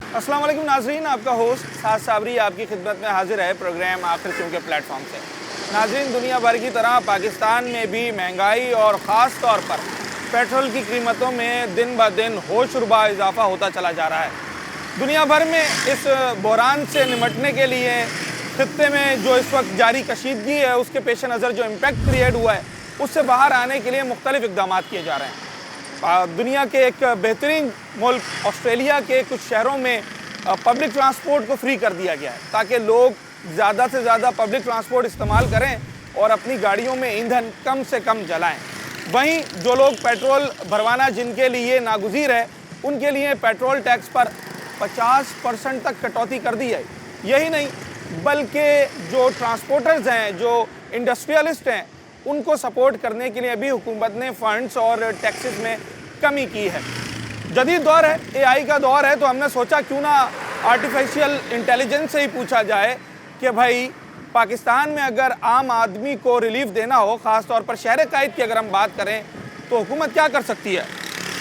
अस्सलाम वालेकुम नाजरीन, आपका होस्ट साद साबरी आपकी खिदमत में हाजिर है प्रोग्राम आखिर क्यों के प्लेटफॉर्म से। नाजरीन, दुनिया भर की तरह पाकिस्तान में भी महंगाई और ख़ास तौर पर पेट्रोल की कीमतों में दिन ब दिन होशरुबा इजाफा होता चला जा रहा है। दुनिया भर में इस बहरान से निमटने के लिए खित्ते में जो इस वक्त जारी कशीदगी है, उसके पेश नज़र जो इम्पेक्ट क्रिएट हुआ है, उससे बाहर आने के लिए मुख्तलिफ इक़दाम किए जा रहे हैं। दुनिया के एक बेहतरीन मुल्क ऑस्ट्रेलिया के कुछ शहरों में पब्लिक ट्रांसपोर्ट को फ्री कर दिया गया है ताकि लोग ज़्यादा से ज़्यादा पब्लिक ट्रांसपोर्ट इस्तेमाल करें और अपनी गाड़ियों में ईंधन कम से कम जलाएं। वहीं जो लोग पेट्रोल भरवाना जिनके लिए नागुज़ीर है, उनके लिए पेट्रोल टैक्स पर 50% तक कटौती कर दी है। यही नहीं बल्कि जो ट्रांसपोर्टर्स हैं, जो इंडस्ट्रियलिस्ट हैं, उनको सपोर्ट करने के लिए भी हुकूमत ने फ़ंड्स और टैक्सेस में कमी की है। जदीद दौर है, एआई का दौर है, तो हमने सोचा क्यों ना आर्टिफिशियल इंटेलिजेंस से ही पूछा जाए कि भाई पाकिस्तान में अगर आम आदमी को रिलीफ देना हो, ख़ास तौर पर शहर कायद की अगर हम बात करें, तो हुकूमत क्या कर सकती है।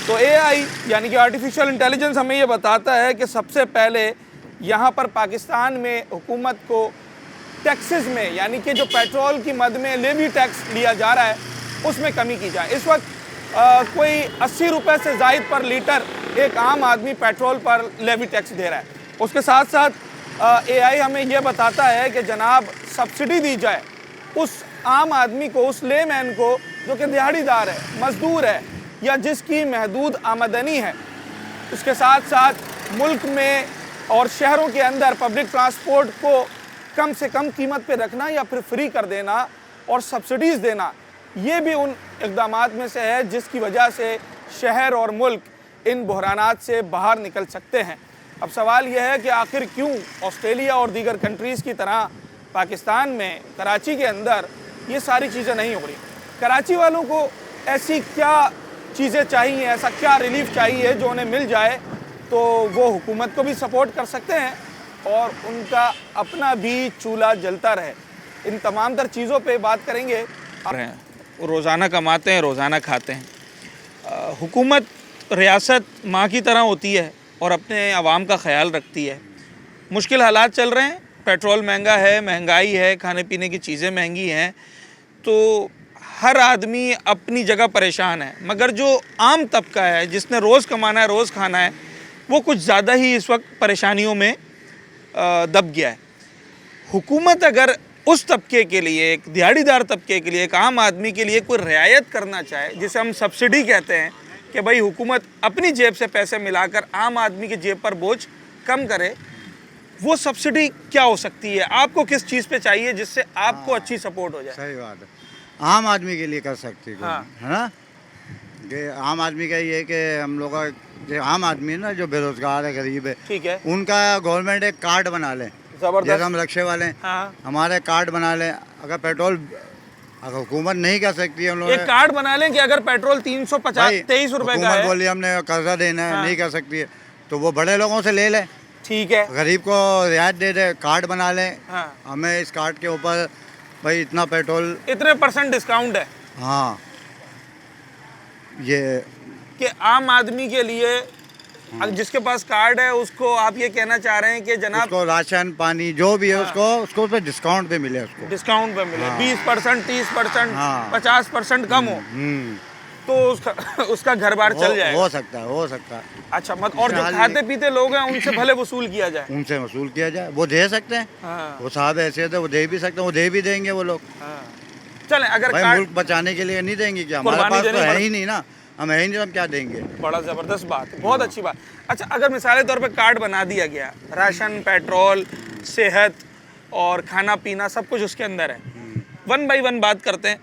तो एआई यानी कि आर्टिफिशियल इंटेलिजेंस हमें ये बताता है कि सबसे पहले यहाँ पर पाकिस्तान में हुकूमत को टैक्सेस में, यानी कि जो पेट्रोल की मद में लेवी टैक्स लिया जा रहा है, उसमें कमी की जाए। इस वक्त कोई 80 रुपये से ज़ायद पर लीटर एक आम आदमी पेट्रोल पर लेवी टैक्स दे रहा है। उसके साथ साथ एआई हमें यह बताता है कि जनाब सब्सिडी दी जाए उस आम आदमी को, उस लेमैन को जो कि दिहाड़ीदार है, मज़दूर है या जिसकी महदूद आमदनी है। उसके साथ साथ मुल्क में और शहरों के अंदर पब्लिक ट्रांसपोर्ट को कम से कम कीमत पे रखना या फिर फ्री कर देना और सब्सिडीज़ देना, ये भी उन इक़दामात में से है जिसकी वजह से शहर और मुल्क इन बहरानात से बाहर निकल सकते हैं। अब सवाल यह है कि आखिर क्यों ऑस्ट्रेलिया और दीगर कंट्रीज़ की तरह पाकिस्तान में कराची के अंदर ये सारी चीज़ें नहीं हो रही। कराची वालों को ऐसी क्या चीज़ें चाहिए, ऐसा क्या रिलीफ चाहिए जो उन्हें मिल जाए तो वो हुकूमत को भी सपोर्ट कर सकते हैं और उनका अपना भी चूल्हा जलता रहे। इन तमाम तर चीज़ों पे बात करेंगे। रोज़ाना कमाते हैं, रोज़ाना खाते हैं। हुकूमत रियासत माँ की तरह होती है और अपने आवाम का ख्याल रखती है। मुश्किल हालात चल रहे हैं, पेट्रोल महंगा है, महंगाई है, खाने पीने की चीज़ें महंगी हैं, तो हर आदमी अपनी जगह परेशान है। मगर जो आम तबका है, जिसने रोज़ कमाना है, रोज़ खाना है, वो कुछ ज़्यादा ही इस वक्त परेशानियों में दब गया है। हुकूमत अगर उस तबके के लिए, एक दिहाड़ीदार तबके के लिए, एक आम आदमी के लिए कोई रियायत करना चाहे, जिसे हम सब्सिडी कहते हैं, कि भाई हुकूमत अपनी जेब से पैसे मिलाकर आम आदमी की जेब पर बोझ कम करे, वो सब्सिडी क्या हो सकती है? आपको किस चीज़ पे चाहिए जिससे आपको अच्छी सपोर्ट हो जाए? सही बात है, आम आदमी के लिए कर सकती है, है ना। कि आम आदमी का ये कि हम लोग का जो आम आदमी है ना, जो बेरोजगार है, गरीब है, ठीक है, उनका गवर्नमेंट एक कार्ड बना ले। जैसे हम रक्शे वाले हैं, हाँ, हमारे कार्ड बना लें। अगर पेट्रोल अगर हुकूमत नहीं कर सकती है, हम लोग एक कार्ड बना लें कि अगर पेट्रोल 323 रुपए का है, बोली हमने कर्जा देना है, नहीं कर सकती है, तो वो बड़े लोगों से ले ले, ठीक है, गरीब को रियायत दे दे, कार्ड बना लें। हाँ, हमें इस कार्ड के ऊपर भाई इतना पेट्रोल, इतने % डिस्काउंट है। हाँ, ये कि आम आदमी के लिए जिसके पास कार्ड है उसको आप ये कहना चाह रहे हैं कि जनाब उसको राशन पानी जो भी है, उसको उस पर डिस्काउंट पे मिले, उसको डिस्काउंट पे मिले, हाँ। 20%, 30%, हाँ। 50% कम हो, तो उसका घर बार चल जाएगा। हो सकता है। अच्छा, मत और जो खाते पीते लोग हैं उनसे भले वसूल किया जाए, उनसे वसूल किया जाए, वो दे सकते हैं। हाँ। वो साहब ऐसे थे, वो दे भी सकते हैं, वो दे भी देंगे वो लोग। हाँ। चलें, अगर भाई मुल्क बचाने के लिए नहीं देंगे क्या? हमारे पास तो है ही नहीं ना, हम है ही नहीं, हम क्या देंगे? बड़ा ज़बरदस्त बात है, बहुत अच्छी बात। अच्छा, अगर मिसाल तौर पे कार्ड बना दिया गया, राशन, पेट्रोल, सेहत और खाना पीना सब कुछ उसके अंदर है, 1 बाई 1 बात करते हैं।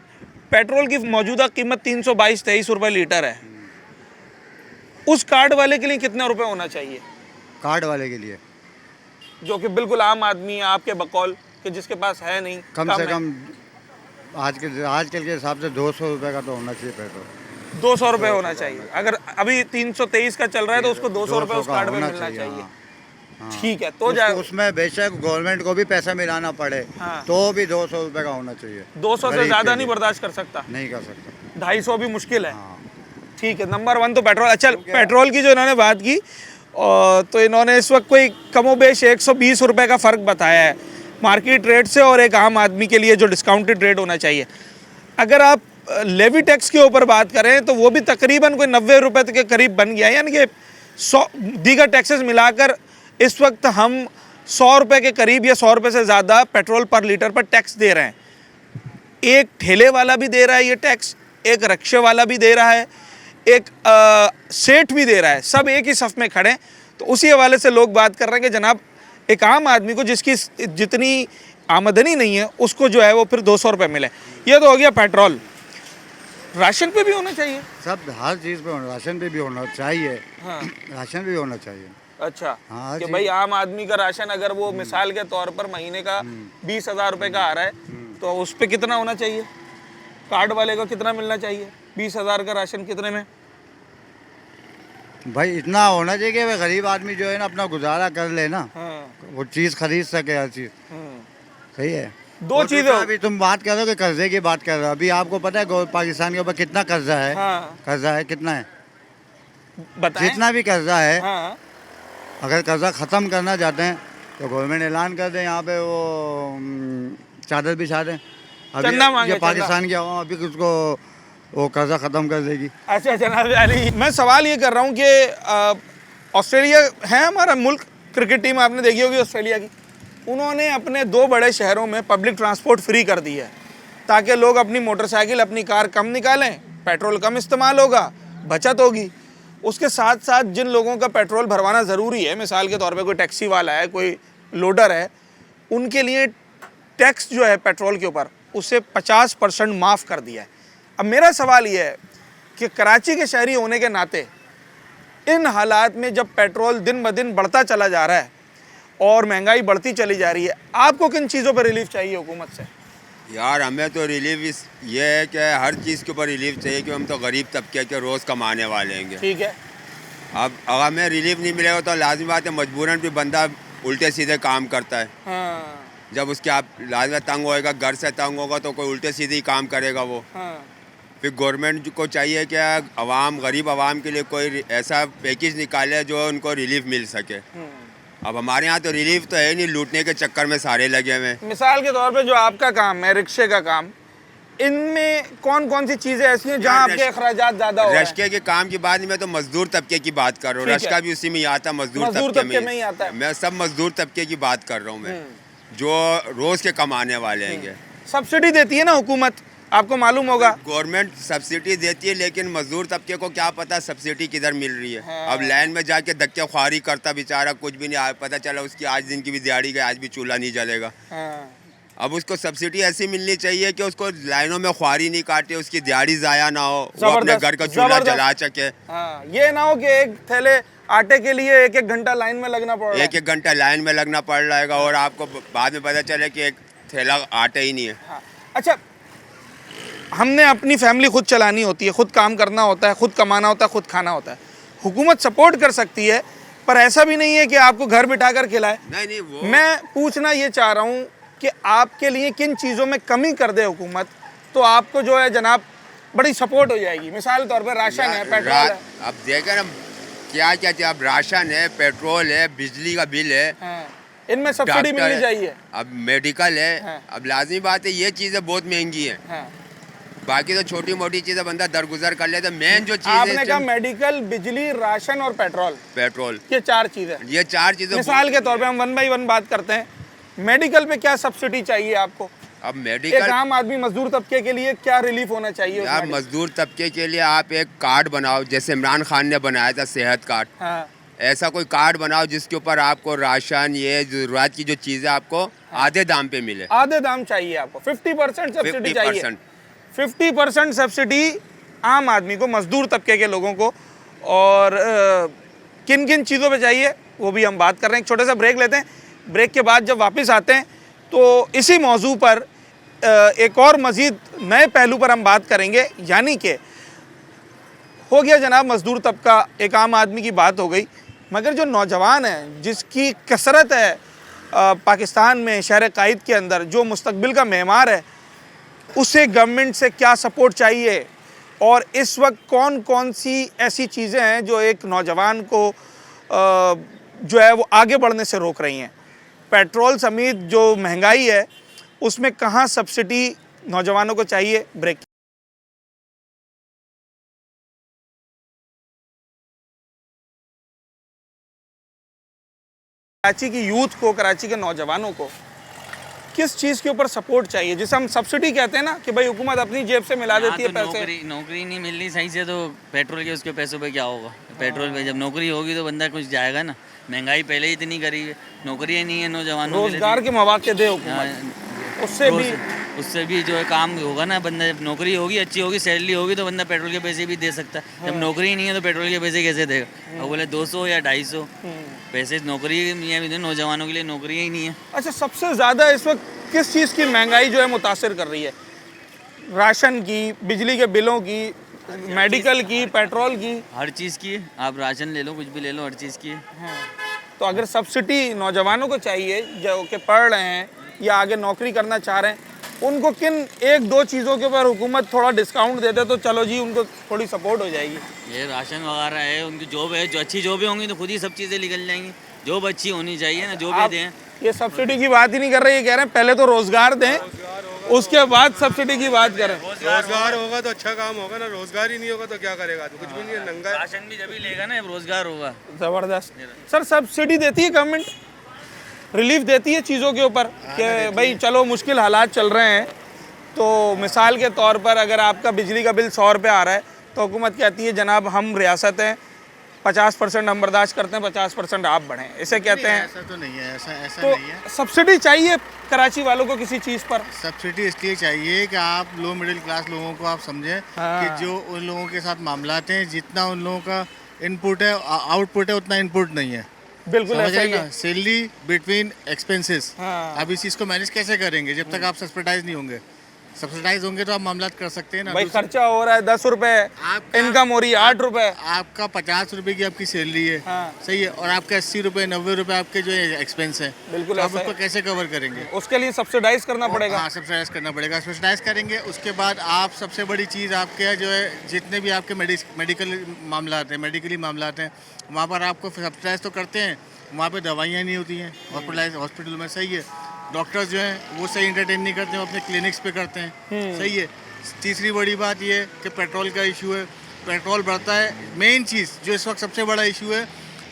पेट्रोल की मौजूदा कीमत 322-23 रुपये लीटर है। उस कार्ड वाले के लिए कितने रुपए होना चाहिए? कार्ड वाले के लिए जो कि बिल्कुल आम आदमी है, आपके बकौल कि जिसके पास है नहीं, कम से कम आजकल के हिसाब से 200 रुपये का तो होना चाहिए पेट्रोल। 200 रुपये होना चाहिए। अगर अभी 323 का चल रहा है तो उसको 200 रुपये उस कार्ड में मिलना चाहिए। ठीक है, तो उसमें बेशक गवर्नमेंट को भी पैसा मिलाना पड़े, तो भी 200 रुपये का होना चाहिए। 200 से ज़्यादा नहीं बर्दाश्त कर सकता, नहीं कर सकता। 250 भी मुश्किल है। ठीक है, नंबर 1 तो पेट्रोल। अच्छा, पेट्रोल की जो इन्होंने बात की, और तो इन्होंने इस वक्त कोई कमोबेश 120 रुपये का फ़र्क बताया है मार्केट रेट से और एक आम आदमी के लिए जो डिस्काउंटेड रेट होना चाहिए। अगर आप लेवी टैक्स के ऊपर बात करें तो वो भी तकरीबन कोई 90 रुपये के करीब बन गया है, यानी कि 100 दीगर टैक्सेस मिलाकर इस वक्त हम 100 रुपये के करीब या 100 रुपये से ज़्यादा पेट्रोल पर लीटर पर टैक्स दे रहे हैं। एक ठेले वाला भी दे रहा है ये टैक्स, एक रिक्शे वाला भी दे रहा है, एक सेठ भी दे रहा है, सब एक ही सफ़ में खड़े हैं। तो उसी हवाले से लोग बात कर रहे हैं कि जनाब एक आम आदमी को जिसकी जितनी आमदनी नहीं है उसको जो है वो फिर 200 रुपये मिले। ये तो हो गया पेट्रोल। राशन पे भी होना चाहिए, सब हर चीज़ पे राशन पे भी होना चाहिए। हाँ। राशन भी होना चाहिए। अच्छा, हाँ कि जी। भाई आम आदमी का राशन अगर वो मिसाल के तौर पर महीने का 20,000 रुपये का आ रहा है तो उस पर कितना होना चाहिए? कार्ड वाले को कितना मिलना चाहिए? 20,000 का राशन कितने में? भाई इतना होना चाहिए कि भाई गरीब आदमी जो है ना अपना गुजारा कर ले ना, हाँ, वो चीज़ खरीद सके हर चीज़। सही है। दो और चीज़ें दूसरा, अभी तुम बात कर रहे हो कि कर्जे की बात कर रहे हो, अभी आपको पता है पाकिस्तान के ऊपर कितना कर्जा है? हाँ, कर्जा है कितना है? बताएं। जितना भी कर्जा है, हाँ, अगर कर्जा ख़त्म करना चाहते हैं तो गवर्नमेंट ऐलान कर दे, यहाँ पे वो चादर बिछा दें। चंदा मांगे, ये पाकिस्तान की आवाम अभी उसको वो कर्जा ख़त्म कर देगी। अच्छा जनाब अली, मैं सवाल ये कर रहा हूँ कि ऑस्ट्रेलिया है हमारा मुल्क, क्रिकेट टीम आपने देखी होगी ऑस्ट्रेलिया की, उन्होंने अपने 2 बड़े शहरों में पब्लिक ट्रांसपोर्ट फ्री कर दी है ताकि लोग अपनी मोटरसाइकिल अपनी कार कम निकालें, पेट्रोल कम इस्तेमाल होगा, बचत होगी। उसके साथ साथ जिन लोगों का पेट्रोल भरवाना ज़रूरी है, मिसाल के तौर पे कोई टैक्सी वाला है, कोई लोडर है, उनके लिए टैक्स जो है पेट्रोल के ऊपर उसे 50% माफ़ कर दिया है। अब मेरा सवाल ये है कि कराची के शहरी होने के नाते इन हालात में जब पेट्रोल दिन ब दिन बढ़ता चला जा रहा है और महंगाई बढ़ती चली जा रही है, आपको किन चीज़ों पर रिलीफ चाहिए हुकूमत से? यार हमें तो रिलीफ ये है कि हर चीज़ के ऊपर रिलीफ चाहिए कि हम तो गरीब तबके के रोज़ कमाने वाले हैं। ठीक है। अब अगर हमें रिलीफ नहीं मिलेगा तो लाजमी बात है मजबूरन भी बंदा उल्टे सीधे काम करता है। हाँ, जब उसके आप लाजमी तंग होएगा, घर से तंग होगा तो कोई उल्टे सीधे ही काम करेगा वो। हाँ, फिर गवर्नमेंट को चाहिए कि आवाम गरीब आवाम के लिए कोई ऐसा पैकेज निकाले जो उनको रिलीफ मिल सके। अब हमारे यहाँ तो रिलीफ तो है नहीं, लूटने के चक्कर में सारे लगे हुए हैं। मिसाल के तौर पे जो आपका काम है रिक्शे का काम, इनमें कौन कौन सी चीज़ें ऐसी हैं जहाँ आपके अखराजात ज़्यादा हो रहे हैं? रश्के के काम की बात नहीं, मैं तो मजदूर तबके की बात कर रहा हूँ। ठीक है। रश्का भी उसी में ही आता है, मजदूर मजदूर तबके तबके में ही आता है। मैं सब मजदूर तबके की बात कर रहा हूँ मैं, जो रोज़ के कमाने वाले हैं। सब्सिडी देती है ना हुकूमत, आपको मालूम होगा। गवर्नमेंट सब्सिडी देती है लेकिन मजदूर तबके को क्या पता सब्सिडी किधर मिल रही है। हाँ। अब लाइन में जाके धक्के ख्वारी करता बेचारा, कुछ भी नहीं पता चला उसकी आज दिन की भी दिहाड़ी गई, आज भी चूल्हा नहीं जलेगा। हाँ, अब उसको सब्सिडी ऐसी मिलनी चाहिए कि उसको लाइनों में ख्वारी नहीं काटे, उसकी दिहाड़ी ज़ाया ना हो, वो अपने जबरदस्त, घर का चूल्हा जबरदस्त। जला सके। हाँ, ये ना हो कि एक थैले आटे के लिए 1-1 घंटा लाइन में लगना पड़ रहा है। 1-1 घंटा लाइन में लगना पड़ रहेगा और आपको बाद में पता चले कि एक थैला आटा ही नहीं है। हाँ। अच्छा, हमने अपनी फैमिली खुद चलानी होती है, खुद काम करना होता है, खुद कमाना होता है, खुद खाना होता है। हुकूमत सपोर्ट कर सकती है पर ऐसा भी नहीं है कि आपको घर बिठा कर खिलाए। नहीं वो मैं पूछना ये चाह रहा हूँ कि आपके लिए किन चीज़ों में कमी कर दे हुकूमत तो आपको जो है जनाब बड़ी सपोर्ट हो जाएगी। मिसाल के तौर पर राशन है, पेट्रोल है। अब देखें ना क्या क्या चाहिए, अब राशन है, पेट्रोल है, बिजली का बिल है, हाँ, इनमें सब्सिडी डॉक्टर मिलनी है, चाहिए। अब मेडिकल है। हाँ। अब लाजमी बात है ये चीज़ें बहुत महंगी हैं। हाँ। बाकी तो छोटी मोटी चीज़ें बंदा दरगुजर कर लेता। मेन जो चीज़ आपने है कहा मेडिकल, बिजली, राशन और पेट्रोल, पेट्रोल, ये 4 चीज़ें। ये 4 चीज़ें। मिसाल के तौर पे हम 1 बाई 1 बात करते हैं। मेडिकल पे क्या सब्सिडी चाहिए आपको? अब एक मेडिकल आम आदमी मजदूर तबके के लिए क्या रिलीफ होना चाहिए उस यार मेडिकल? मजदूर तबके के लिए आप एक कार्ड बनाओ, जैसे इमरान खान ने बनाया था सेहत कार्ड। हाँ, ऐसा कोई कार्ड बनाओ जिसके ऊपर आपको राशन, ये ज़रूरत की जो चीज़ें आपको आधे दाम पे मिले। आधे दाम चाहिए आपको, 50% सब्सिडी चाहिए। 50%। 50% सब्सिडी आम आदमी को, मजदूर तबके के लोगों को। और किन किन चीज़ों पे चाहिए वो भी हम बात कर रहे हैं। एक छोटा सा ब्रेक लेते हैं, ब्रेक के बाद जब वापस आते हैं तो इसी मौजू पर एक और मज़ीद नए पहलू पर हम बात करेंगे। यानी कि हो गया जनाब मजदूर तबका, एक आम आदमी की बात हो गई, मगर जो नौजवान है जिसकी कसरत है पाकिस्तान में शहर कायद के अंदर, जो मुस्तकबिल का मेमार है, उसे गवर्नमेंट से क्या सपोर्ट चाहिए और इस वक्त कौन कौन सी ऐसी चीज़ें हैं जो एक नौजवान को जो है वो आगे बढ़ने से रोक रही हैं। पेट्रोल समेत जो महंगाई है उसमें कहाँ सब्सिडी नौजवानों को चाहिए। ब्रेक। कराची की यूथ को, कराची के नौजवानों को किस चीज़ के ऊपर सपोर्ट चाहिए, जिसे हम सब्सिडी कहते हैं ना कि भाई हुकूमत अपनी जेब से मिला देती है पैसे। नौकरी नहीं मिल रही सही से, तो पेट्रोल के उसके पैसों पे क्या होगा। पेट्रोल पे जब नौकरी होगी तो बंदा कुछ जाएगा ना। महंगाई पहले ही इतनी करी है, नौकरी ही नहीं है नौजवानों के लिए। रोजगार के मौके दे हुकूमत, उससे भी जो है काम होगा ना। बंदा जब नौकरी होगी, अच्छी होगी, सैलरी होगी, तो बंदा पेट्रोल के पैसे भी दे सकता है। जब नौकरी ही नहीं है तो पेट्रोल के पैसे कैसे देगा। और बोले 200 या 250 पैसे नौकरी नहीं, नौजवानों के लिए नौकरी ही नहीं है। अच्छा, सबसे ज़्यादा इस वक्त किस चीज़ की महंगाई जो है मुतासिर कर रही है? राशन की, बिजली के बिलों की, मेडिकल की, पेट्रोल की, हर चीज़ की। आप राशन ले लो, कुछ भी ले लो, हर चीज़ की। तो अगर सब्सिडी नौजवानों को चाहिए जो कि पढ़ रहे हैं या आगे नौकरी करना चाह रहे हैं, उनको किन एक दो चीज़ों के ऊपर हुकूमत थोड़ा डिस्काउंट दे दे तो चलो जी उनको थोड़ी सपोर्ट हो जाएगी। ये राशन वगैरह है, उनकी जॉब है, जो अच्छी जॉबें होंगी तो खुद ही सब चीज़ें निकल जाएंगी। जॉब अच्छी होनी चाहिए ना, जॉबें दें। ये सब्सिडी की बात ही नहीं कर रहे, ये कह रहे हैं पहले तो रोजगार दें, उसके बाद सब्सिडी की बात करें। रोजगार होगा तो अच्छा काम होगा ना, रोजगार ही नहीं होगा तो क्या करेगा, तो कुछ भी नहीं है, नंगा। राशन भी जब ही लेगा ना, रोजगार होगा। जबरदस्त। सर, सब्सिडी देती है गवर्नमेंट, रिलीफ देती है चीज़ों के ऊपर कि भाई चलो मुश्किल हालात चल रहे हैं, तो मिसाल के तौर पर अगर आपका बिजली का बिल 100 रुपये आ रहा है तो हुकूमत कहती है जनाब हम रियासत हैं, 50% हम बर्दाश्त करते हैं, 50% आप बढ़ें, इसे कहते हैं। ऐसा तो नहीं है, ऐसा तो नहीं है। सब्सिडी चाहिए कराची वालों को किसी चीज़ पर? सब्सिडी इसलिए चाहिए कि आप लो मिडिल क्लास लोगों को आप समझें कि जो उन लोगों के साथ मामलात हैं, जितना उन लोगों का इनपुट है, आउटपुट है, उतना इनपुट नहीं है। बिल्कुल ऐसा ही है। Salary between expenses. हाँ। अब इस चीज़ को मैनेज कैसे करेंगे जब तक आप सब्सिडाइज नहीं होंगे? सब्सिडाइज होंगे तो आप मामला कर सकते हैं ना। भाई खर्चा हो रहा है 10 रुपए, इनकम हो रही है 8 रुपए, आपका 50 रुपए की आपकी सैलरी है। हाँ। सही है, और आपका 80 रुपए 90 रुपए आपके जो एक्सपेंस है, बिल्कुल तो आप ऐसा उसको है। कैसे कवर करेंगे? उसके लिए सब्सिडाइज करना पड़ेगा। हाँ, सब्सिडाइज करना पड़ेगा। सब्सिडाइज करेंगे, उसके बाद आप सबसे बड़ी चीज़ आपके जो है जितने भी आपके मेडिकल मामला हैं, मेडिकली मामला हैं, वहाँ पर आपको सब्सिडाइज तो करते हैं, वहाँ पे दवाइयाँ नहीं होती हैं हॉस्पिटल में। सही है, डॉक्टर्स जो हैं वो सही एंटरटेन नहीं करते, वो अपने क्लिनिक्स पे करते हैं। सही है। तीसरी बड़ी बात ये कि पेट्रोल का इशू है, पेट्रोल बढ़ता है। मेन चीज़ जो इस वक्त सबसे बड़ा इशू है,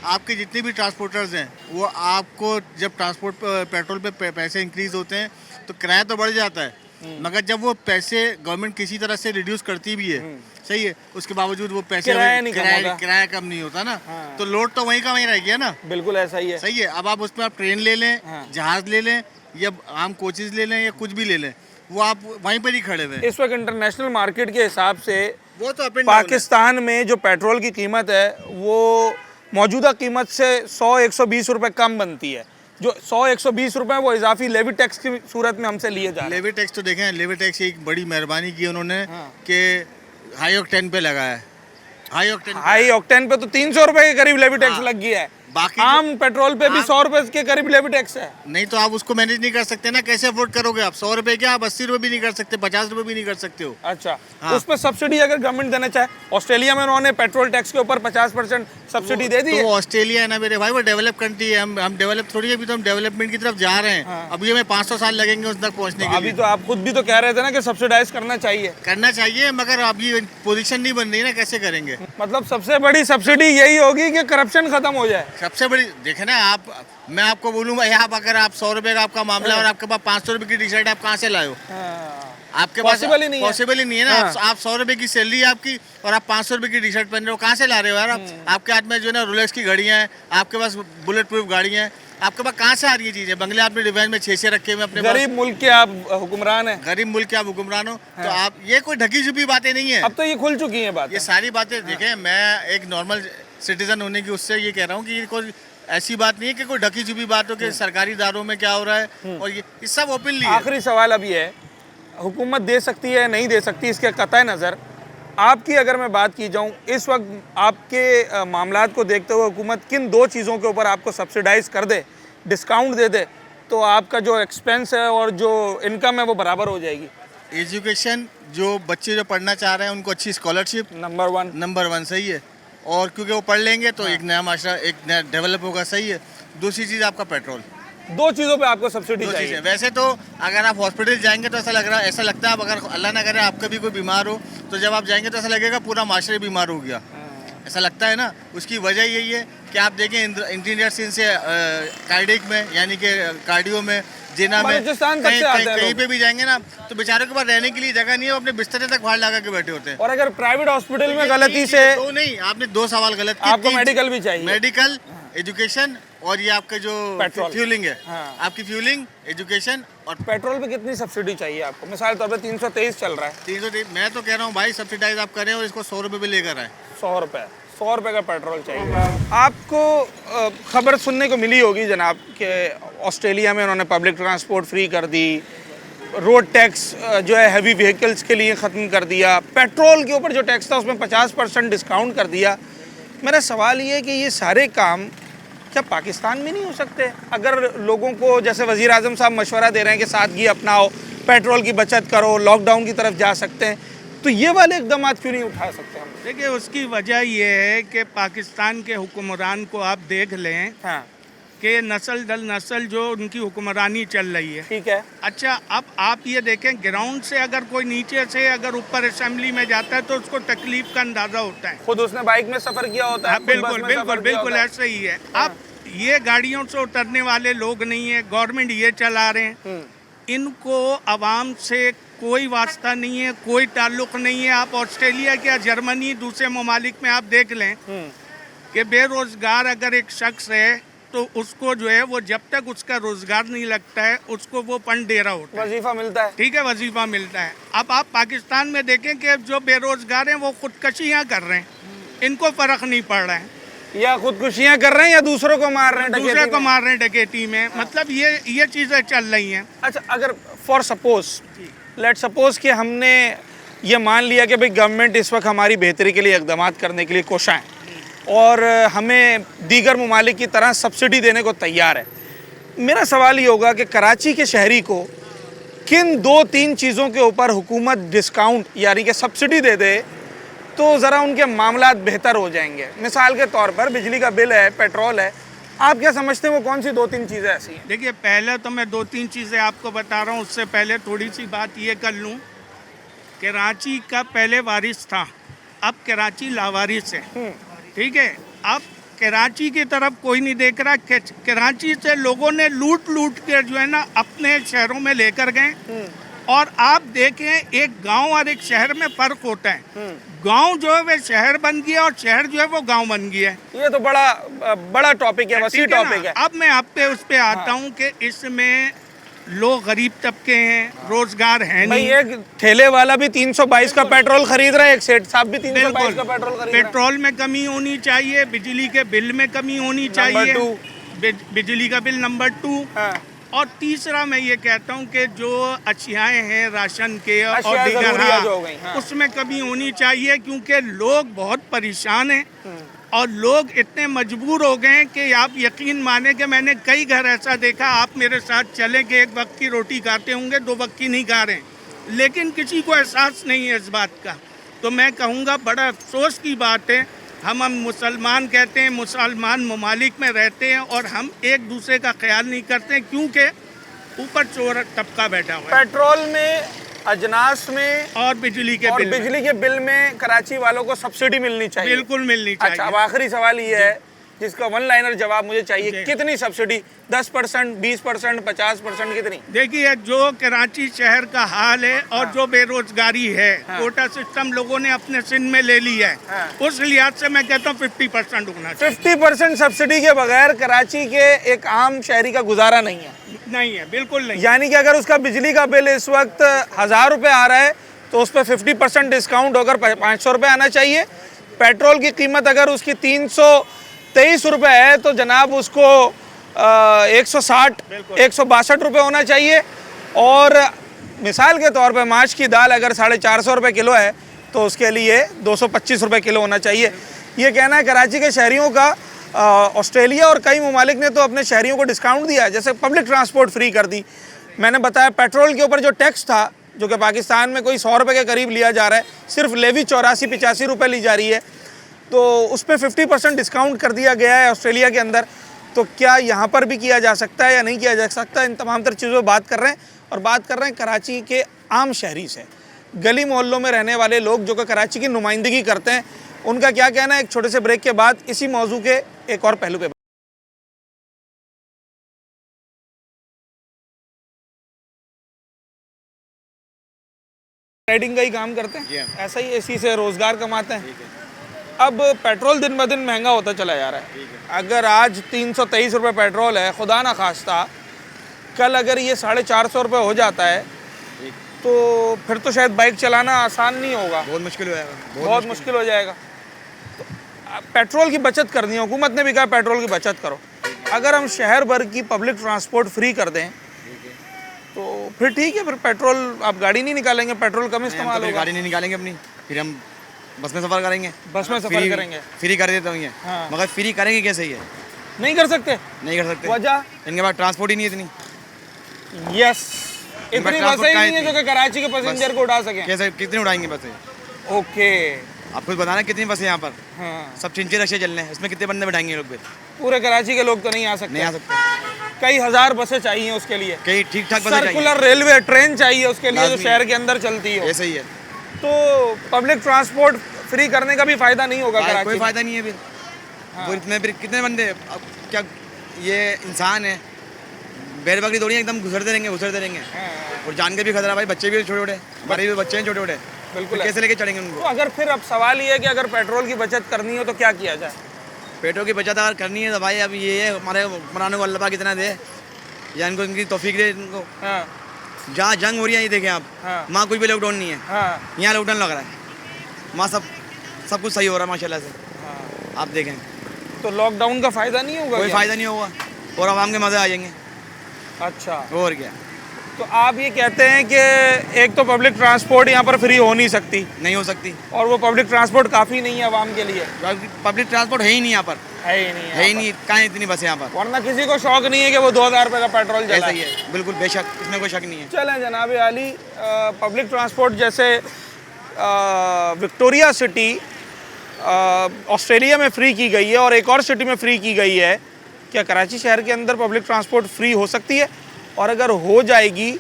आपके जितने भी ट्रांसपोर्टर्स हैं वो आपको जब ट्रांसपोर्ट पेट्रोल पे पैसे इंक्रीज़ होते हैं तो किराया तो बढ़ जाता है, मगर जब वो पैसे गवर्नमेंट किसी तरह से रिड्यूस करती भी है, सही है, उसके बावजूद वो पैसे किराया कम नहीं होता ना। हाँ। तो लोड तो वहीं का वहीं रह गया ना। बिल्कुल ऐसा ही है। सही है। अब आप उसमें आप ट्रेन ले लें, जहाज ले लें, या आम कोचेज ले लें, या कुछ भी ले लें, वो आप वहीं पर ही खड़े हुए हैं। इस वक्त इंटरनेशनल मार्केट के हिसाब से वो तो अप एंड पाकिस्तान में जो पेट्रोल की कीमत है वो मौजूदा कीमत से 100-120 रुपए कम बनती है। जो 100-120 रुपए वो इजाफी लेवी टैक्स की सूरत में हमसे लिए जा रहे हैं। लेवी टैक्स तो देखें, लेवी टैक्स एक बड़ी मेहरबानी की उन्होंने कि हाई ऑक्टेन पे लगाया है। हाई ऑक्टेन पे तो 300 रुपए के करीब लेवी टैक्स लग गया है। बाकी आम पेट्रोल पे भी 100 रुपए के करीब लेवी टैक्स है। नहीं तो आप उसको मैनेज नहीं कर सकते ना, कैसे अफोर्ड करोगे आप? 100 रुपए क्या, आप 80 रुपए भी नहीं कर सकते, 50 रुपए भी नहीं कर सकते हो। अच्छा, हाँ। उस पर सब्सिडी अगर गवर्नमेंट देना चाहे, ऑस्ट्रेलिया में उन्होंने पेट्रोल टैक्स के ऊपर 50% सब्सिडी दे दी है। तो ऑस्ट्रेलिया है ना मेरे भाई, वो डेवलप कंट्री है, हम डेवलप थोड़ी है, अभी तो हम डेवलपमेंट की तरफ जा रहे हैं। अभी हमें 500 साल लगेंगे उस तक पहुंचने के लिए। अभी तो आप खुद भी तो कह रहे थे ना कि सब्सिडाइज करना चाहिए, मगर अभी पोजीशन नहीं बन रही ना, कैसे करेंगे? मतलब सबसे बड़ी सब्सिडी यही होगी कि करप्शन खत्म हो जाए। सबसे बड़ी देखे ना आप, मैं आपको बोलूँगा यहाँ अगर आप 100 रुपए का आपका मामला और आपके पास 500 रुपए की टी शर्ट, आप कहाँ से लाए हो? आपके पास पॉसिबल ही नहीं है ना। आप 100 रुपए की सैलरी है आपकी और आप 500 रुपए की टी शर्ट पहन रहे हो, कहाँ से ला रहे हो यार? आपके हाथ में जो है ना रोलेक्स की घड़ियाँ हैं, आपके पास बुलेट प्रूफ गाड़ियाँ हैं, आपके पास कहाँ से आ रही है चीज़ें? बंगले आपने डिफेंस में 6 रखे हुए अपने। गरीब मुल्क के आप हुक्मरान हैं। गरीब मुल्क के आप हुक्मरान हो, तो आप ये कोई ढकी छुपी बातें नहीं है। अब तो ये खुल चुकी है बात। ये सारी बातें देखें, मैं एक नॉर्मल सिटीजन होने की उससे ये कह रहा हूँ कि ये कोई ऐसी बात नहीं है कि कोई ढकी छुपी बात हो कि सरकारी इदारों में क्या हो रहा है, और ये सब ओपनली है। आखिरी सवाल अब ये है, हुकूमत दे सकती है नहीं दे सकती इसके कतई नज़र, आपकी अगर मैं बात की जाऊँ इस वक्त आपके मामलात को देखते हुए हुकूमत किन दो चीज़ों के ऊपर आपको सब्सिडाइज कर दे, डिस्काउंट दे दे, तो आपका जो एक्सपेंस है और जो इनकम है वो बराबर हो जाएगी? एजुकेशन, जो बच्चे जो पढ़ना चाह रहे हैं उनको अच्छी स्कॉलरशिप, नंबर वन। सही है। और क्योंकि वो पढ़ लेंगे तो एक नया माशरा एक नया डेवलप होगा, सही है। दूसरी चीज़ आपका पेट्रोल, दो चीज़ों पे आपको सब्सिडी दो चाहिए। चीज़ें। वैसे तो अगर आप हॉस्पिटल जाएंगे तो ऐसा लगता है, अब अगर अल्लाह ना करे आपका भी कोई बीमार हो तो जब आप जाएंगे तो ऐसा लगेगा पूरा माशरा बीमार हो गया, ऐसा लगता है ना। उसकी वजह यही है कि आप देखें इंजीनियर से कार्डिक में यानी कि कार्डियो में, जिना में, बलूचिस्तान तक से आते हैं कहीं लोग। पे भी जाएंगे ना तो बेचारों के पास रहने के लिए जगह नहीं है, वो अपने बिस्तरे तक बाहर लगा के बैठे होते हैं। और अगर प्राइवेट हॉस्पिटल में ये गलती तीन से, चीज़ें तो नहीं, आपने 2 सवाल गलत किए। आपको 3 मेडिकल भी चाहिए। मेडिकल, एजुकेशन और ये आपका जो पेट्रोल। फ्यूलिंग है, हाँ। आपकी फ्यूलिंग, एजुकेशन और पेट्रोल पे कितनी सब्सिडी चाहिए आपको? मिसाल तौर पे 323 चल रहा है, 300। मैं तो कह रहा हूँ भाई सब्सिडाइज आप करें और इसको 100 रुपये भी लेकर आए। 100 रुपये का पेट्रोल चाहिए। आपको खबर सुनने को मिली होगी जनाब कि ऑस्ट्रेलिया में उन्होंने पब्लिक ट्रांसपोर्ट फ्री कर दी, रोड टैक्स जो है हैवी व्हीकल्स के लिए ख़त्म कर दिया, पेट्रोल के ऊपर जो टैक्स था उसमें 50% डिस्काउंट कर दिया। मेरा सवाल ये है कि ये सारे काम क्या पाकिस्तान में नहीं हो सकते? अगर लोगों को, जैसे वज़ीर आज़म साहब मशवरा दे रहे हैं कि सादगी अपनाओ, पेट्रोल की बचत करो, लॉकडाउन की तरफ जा सकते हैं, तो ये वाले इक़दाम क्यों नहीं उठा सकते हम? देखिए, उसकी वजह ये है कि पाकिस्तान के हुक्मरान को आप देख लें हाँ, कि नस्ल दर नस्ल जो उनकी हुक्मरानी चल रही है। ठीक है। अच्छा, अब आप ये देखें, ग्राउंड से अगर कोई नीचे से अगर ऊपर असेंबली में जाता है तो उसको तकलीफ का अंदाज़ा होता है। खुद उसने बाइक में सफ़र किया होता है, हाँ, खुद बस बिल्कुल में बिल्कुल सफ़र किया बिल्कुल होता है। ऐसा ही है। अब ये गाड़ियों से उतरने वाले लोग नहीं है, गवर्नमेंट ये चला रहे हैं, इनको आवाम से कोई वास्ता नहीं है, कोई ताल्लुक नहीं है। आप ऑस्ट्रेलिया या जर्मनी, दूसरे ममालिक में आप देख लें कि बेरोज़गार अगर एक शख्स है तो उसको जो है वो जब तक उसका रोज़गार नहीं लगता है उसको वो फंड दे रहा होता है, वजीफा मिलता है। ठीक है, वजीफा मिलता है। अब आप पाकिस्तान में देखें कि जो बेरोज़गार हैं वो खुदकशियाँ कर रहे हैं, इनको फ़र्क नहीं पड़ रहा है, या खुदकुशियां कर रहे हैं या दूसरों को मार रहे हैं, दूसरे डकैती को में। मार रहे हैं डकैती में। मतलब ये चीज़ें चल रही हैं। अच्छा, अगर फॉर सपोज, लेट सपोज कि हमने ये मान लिया कि भाई गवर्नमेंट इस वक्त हमारी बेहतरी के लिए इक़दाम करने के लिए कोशा है और हमें दीगर ममालिक की तरह सब्सिडी देने को तैयार है, मेरा सवाल ये होगा कि कराची के शहरी को किन 2-3 चीज़ों के ऊपर हुकूमत डिस्काउंट यानी कि सब्सिडी दे दे तो ज़रा उनके मामलात बेहतर हो जाएंगे? मिसाल के तौर पर बिजली का बिल है, पेट्रोल है, आप क्या समझते हैं वो कौन सी 2-3 चीज़ें ऐसी हैं? देखिए, पहले तो मैं 2-3 चीज़ें आपको बता रहा हूँ, उससे पहले थोड़ी सी बात ये कर लूँ। कराची का पहले वारिस था, अब कराची लावारिस है, ठीक है। अब कराची की तरफ कोई नहीं देख रहा। कराची से लोगों ने लूट के जो है ना अपने शहरों में लेकर गए। और आप देखें, एक गांव और एक शहर में फ़र्क होता है। गांव जो है वह शहर बन गया और शहर जो है वो गांव बन गया है। ये तो बड़ा टॉपिक है, वसी ठीक है ना? टॉपिक है। अब मैं आप पे उस पे आता हूँ कि इसमें लोग गरीब तबके हैं, रोजगार है भाई नहीं। एक ठेले वाला भी 322 का पेट्रोल खरीद रहा है, एक सेठ साहब भी 322 का पेट्रोल खरीद रहे हैं। पेट्रोल में कमी होनी चाहिए, बिजली के बिल में कमी होनी चाहिए, बिजली का बिल नंबर 2। हाँ। और तीसरा मैं ये कहता हूँ कि जो अशियाएँ हैं राशन के और अशिया दीगर, ज़रूरिया जो हो गई, हाँ। उसमें कमी होनी चाहिए, क्योंकि लोग बहुत परेशान हैं और लोग इतने मजबूर हो गए हैं कि आप यकीन माने कि मैंने कई घर ऐसा देखा, आप मेरे साथ चले कि एक वक्त की रोटी खाते होंगे, 2 वक्त की नहीं खा रहे हैं, लेकिन किसी को एहसास नहीं है इस बात का। तो मैं कहूँगा बड़ा अफसोस की बात है, हम मुसलमान कहते हैं, मुसलमान ममालिक में रहते हैं और हम एक दूसरे का ख्याल नहीं करते, क्योंकि ऊपर चोर तबका बैठा हुआ है। पेट्रोल में, अजनास में और बिजली के और बिल में। बिजली के बिल में कराची वालों को सब्सिडी मिलनी चाहिए। बिल्कुल मिलनी चाहिए। अच्छा, अब आखिरी सवाल ये है जिसका वन लाइनर जवाब मुझे चाहिए, जी। कितनी सब्सिडी? 10%, 20%, 50%, कितनी? देखिए, जो कराची शहर का हाल है और जो बेरोजगारी है, कोटा सिस्टम लोगों ने अपने सिंध में ले लिया है, उस लिहाज से मैं कहता हूँ 50% होना चाहिए। 50% सब्सिडी के बगैर कराची के एक आम शहरी का गुजारा नहीं है। नहीं है, बिल्कुल नहीं। यानी कि अगर उसका बिजली का बिल इस वक्त 1000 रुपये आ रहा है तो उस पर 50% डिस्काउंट होकर 500 रुपये आना चाहिए। पेट्रोल की कीमत अगर उसकी 323 रुपये है तो जनाब उसको 160, 162 रुपये होना चाहिए। और मिसाल के तौर पर माश की दाल अगर 450 रुपये किलो है तो उसके लिए 225 रुपये किलो होना चाहिए। ये कहना है कराची के शहरियों का। ऑस्ट्रेलिया और कई ममालिक ने तो अपने शहरियों को डिस्काउंट दिया है, जैसे पब्लिक ट्रांसपोर्ट फ्री कर दी। मैंने बताया पेट्रोल के ऊपर जो टैक्स था, जो कि पाकिस्तान में कोई 100 रुपये के करीब लिया जा रहा है, सिर्फ लेवी 84-85 रुपये ली जा रही है। तो उस पर 50% डिस्काउंट कर दिया गया है ऑस्ट्रेलिया के अंदर। तो क्या यहाँ पर भी किया जा सकता है या नहीं किया जा सकता, इन तमाम तर चीज़ों पर बात कर रहे हैं। और बात कर रहे हैं कराची के आम शहरी से, गली मोहल्लों में रहने वाले लोग जो कि कराची की नुमाइंदगी करते हैं, उनका क्या कहना है। एक छोटे से ब्रेक के बाद इसी मौजू के एक और पहलू पे ट्रेडिंग का ही काम करते हैं, ऐसा ही इसी से रोजगार कमाते हैं। अब पेट्रोल दिन ब दिन महंगा होता चला जा रहा है। अगर आज 323 रुपये पेट्रोल है, खुदा ना खास्ता कल अगर ये 450 रुपये हो जाता है तो फिर तो शायद बाइक चलाना आसान नहीं होगा, बहुत मुश्किल हो जाएगा, बहुत मुश्किल हो जाएगा। तो पेट्रोल की बचत करनी है, हुकूमत ने भी कहा पेट्रोल की बचत करो। अगर हम शहर भर की पब्लिक ट्रांसपोर्ट फ्री कर दें तो फिर ठीक है, फिर पेट्रोल आप गाड़ी नहीं निकालेंगे, पेट्रोल कम इस्तेमाल होगा। गाड़ी नहीं निकालेंगे अपनी, फिर हम बस में सफ़र करेंगे, बस में सफ़र करेंगे। फ्री कर देता हूँ ये, हाँ। मगर फ्री करेंगे कैसे ये? नहीं कर सकते, नहीं कर सकते, वजह इनके पास ट्रांसपोर्ट ही नहीं है इतनी। यस, इतनी बसें ही नहीं है जो कि कराची के पैसेंजर को उठा सकें। कैसे, कितनी उड़ाएंगे बसें? ओके, आप खुद बताना कितनी बसें यहाँ पर, हाँ। सब चिंचे रक्शे चल रहे हैं, इसमें कितने बंदे बैठाएंगे लोग? फिर पूरे कराची के लोग तो नहीं आ सकते, नहीं आ सकते। कई हजार बसें चाहिए उसके लिए, कई ठीक ठाक बसें चाहिए, सर्कुलर रेलवे ट्रेन चाहिए उसके लिए जो शहर के अंदर चलती हो। ऐसे ही है, तो पब्लिक ट्रांसपोर्ट फ्री करने का भी फायदा नहीं होगा कराची कोई में। फायदा नहीं है फिर। वो इतने फिर कितने बंदे, अब क्या ये इंसान है, बैल बकरी थोड़ी एकदम घुसरते रहेंगे और जान के भी खतरा भाई, बच्चे भी छोटे छोटे, हमारे भी बच्चे हैं छोटे छोटे, बिल्कुल कैसे लेके चढ़ेंगे उनको? तो अगर फिर अब सवाल ये है कि अगर पेट्रोल की बचत करनी हो तो क्या किया जाए? पेट्रोल की बचत अगर करनी है तो भाई अब ये है, हमारे हुक्मरानों को अल्लाह पाक कितना दे या इनको इनकी तौफीक दे इनको। हाँ, जहाँ जंग हो रही है ये देखें आप, हाँ। वहाँ कुछ भी लॉकडाउन नहीं है, हाँ, यहाँ लॉकडाउन लग रहा है, वहाँ सब कुछ सही हो रहा है माशाल्लाह से। हाँ। आप देखें तो लॉकडाउन का फायदा नहीं होगा कोई क्या? फ़ायदा नहीं होगा और आवाम के मज़े आ जाएंगे, अच्छा, और क्या। तो आप ये कहते हैं कि एक तो पब्लिक ट्रांसपोर्ट यहाँ पर फ्री हो नहीं सकती, नहीं हो सकती, और वो पब्लिक ट्रांसपोर्ट काफ़ी नहीं है आवाम के लिए, पब्लिक ट्रांसपोर्ट है ही नहीं यहाँ पर, है ही नहीं है ही नहीं, कहाँ है इतनी बसें यहाँ पर? वरना किसी को शौक नहीं है कि वो 2000 रुपये का पेट्रोल ऐसा जलाए। ही है, बिल्कुल बेशक, इसमें कोई शक नहीं है। चलें जनाब आली, पब्लिक ट्रांसपोर्ट जैसे विक्टोरिया सिटी ऑस्ट्रेलिया में फ्री की गई है और एक और सिटी में फ्री की गई है, क्या कराची शहर के अंदर पब्लिक ट्रांसपोर्ट फ्री हो सकती है? और अगर हो जाएगी